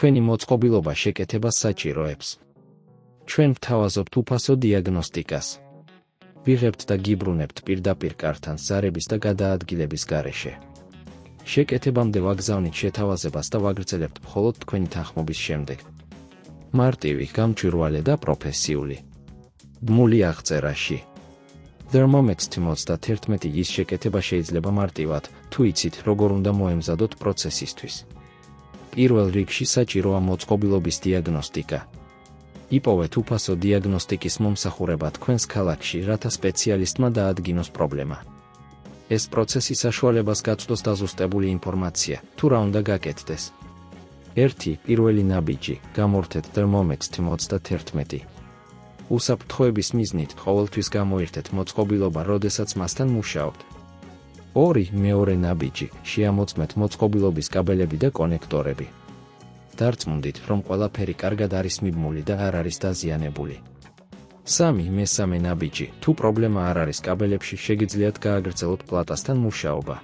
თქვენი მოწყობილობა შეკეთებას საჭიროებს. ჩვენ ვთავაზობთ უფასო დიაგნოსტიკას. ვიღებთ და გიბრუნებთ პირდაპირ კართან ზარების და გადაადგილების გარეშე. შეკეთებამდე ვაგზავნით შეთავაზებას და ვაგრძელებთ მხოლოდ თქვენი თანხმობის შემდეგ. მარტივი, გამჭვირვალე და პროფესიული. ბმული აღწერაში. Thermomix T91 ის შეკეთება შეიძლება მარტივად, თუ იცით, როგორ უნდა მოემზადოთ პროცესისთვის. პირველ რიგში საჭიროა მოწყობილობის დიაგნოსტიკა. იპოვეთ უფასო დიაგნოსტიკის მომსახურება თქვენს ქალაქში, რათა სპეციალისტმა დაადგინოს პრობლემა. ეს პროცესი საშუალებას გაწვდოს დაზუსტებული ინფორმაცია, თუ რა უნდა გაკეთდეს. 1. პირველი ნაბიჯი, გამორთეთ Thermomix T91. უსაფრთხოების მიზნით ყოველთვის გამოირთეთ მოწყობილობა, როდესაც მასთან მუშაობთ. 2. მეორე ნაბიჯი, შეამოწმეთ მოწყობილობის კაბელები და კონექტორები. დარწმუნდით, რომ ყველაფერი კარგად არის მიბმული და არ არის დაზიანებული. 3. მესამე ნაბიჯი, თუ პრობლემა არ არის კაბელებში, შეგიძლიათ გააგრძელოთ პლატასთან მუშაობა.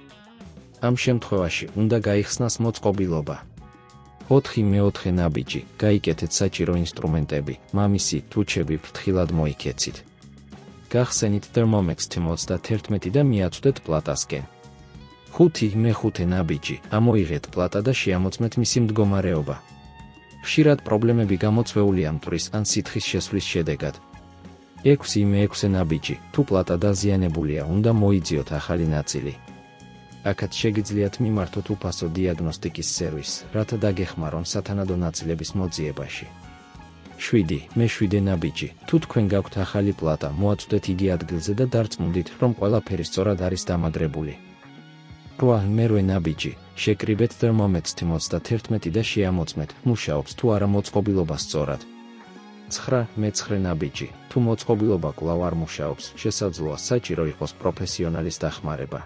ამ შემთხვევაში უნდა გაიხსნას მოწყობილობა. 4. მეოთხე ნაბიჯი, გაიკეთეთ საჭირო ინსტრუმენტები, მამისი, თუჩები ფრთხილად მოიქეცით. გახსენით Thermomix T91 და მიაწვდეთ პლატასკენ. 5. მეხუთე ნაბიჯი, ამოიღეთ პლატა და შეამოწმეთ მისი მდგომარეობა. ხშირად პრობლემები გამოწვეულია მტვრის ან სითხის შესვლის შედეგად. 6. მეექვსე ნაბიჯი, თუ პლატა დაზიანებულია, უნდა მოიძიოთ ახალი ნაწილი. აქაც შეგიძლიათ მიმართოთ უფასო დიაგნოსტიკის სერვისს, რათა დაგეხმარონ სათანადო ნაწილების მოძიებაში. 7. მეშვიდე ნაბიჯი, თუ თქვენ გაქვთ ახალი პლატა, მოაწვდეთ იგი ადგილზე და დარწმუნდით, რომ ყველაფერი სწორად არის დამაგრებული. 8. მერვე ნაბიჯი, შეკრიბეთ Thermomix T91 და შეამოწმეთ, მუშაობს თუ არა მოწყობილობა სწორად. 9. მეცხრე ნაბიჯი, თუ მოწყობილობა კვლავ არ მუშაობს, შესაძლოა საჭირო იყოს პროფესიონალის დახმარება.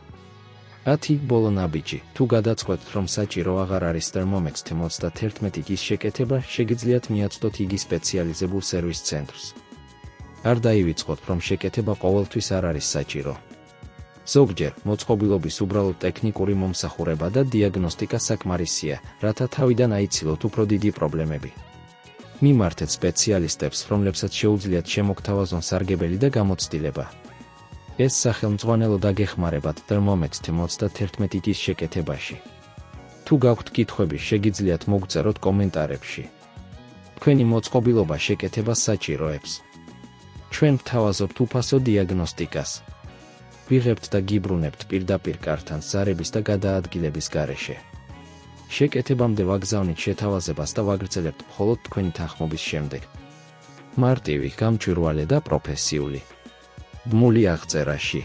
10. ბოლო ნაბიჯი, თუ გადაწყვეტთ, რომ საჭირო აღარ არის Thermomix T91-ის შეკეთება, შეგიძლიათ მიაწვდოთ იგი სპეციალიზებულ სერვის ცენტრს. არ დაივიწყოთ, რომ შეკეთება ყოველთვის არ არის საჭირო. ზოგჯერ მოწყობილობის უბრალოდ ტექნიკური მომსახურება და დიაგნოსტიკა საკმარისია, რათა თავიდან აიცილოთ უფრო დიდი პრობლემები. მიმართეთ სპეციალისტებს, რომლებსაც შეუძლიათ შემოგთავაზონ სარგებელი და გამოცდილება. ეს სახელმძღვანელო დაგეხმარებათ Thermomix T91-ის შეკეთებაში. თუ გაქვთ კითხვები, შეგიძლიათ მოგწეროთ კომენტარებში. თქვენი მოწყობილობა შეკეთებას საჭიროებს. ჩვენ ვთავაზობთ უფასო დიაგნოსტიკას. ვიღებთ და გიბრუნებთ პირდაპირ კართან ზარების და გადაადგილების გარეშე. შეკეთებამდე ვაგზავნით შეთავაზებას და ვაგრძელებთ მხოლოდ თქვენი თანხმობის შემდეგ. მარტივი, გამჭვირვალე და პროფესიული. ბმული აღწერაში.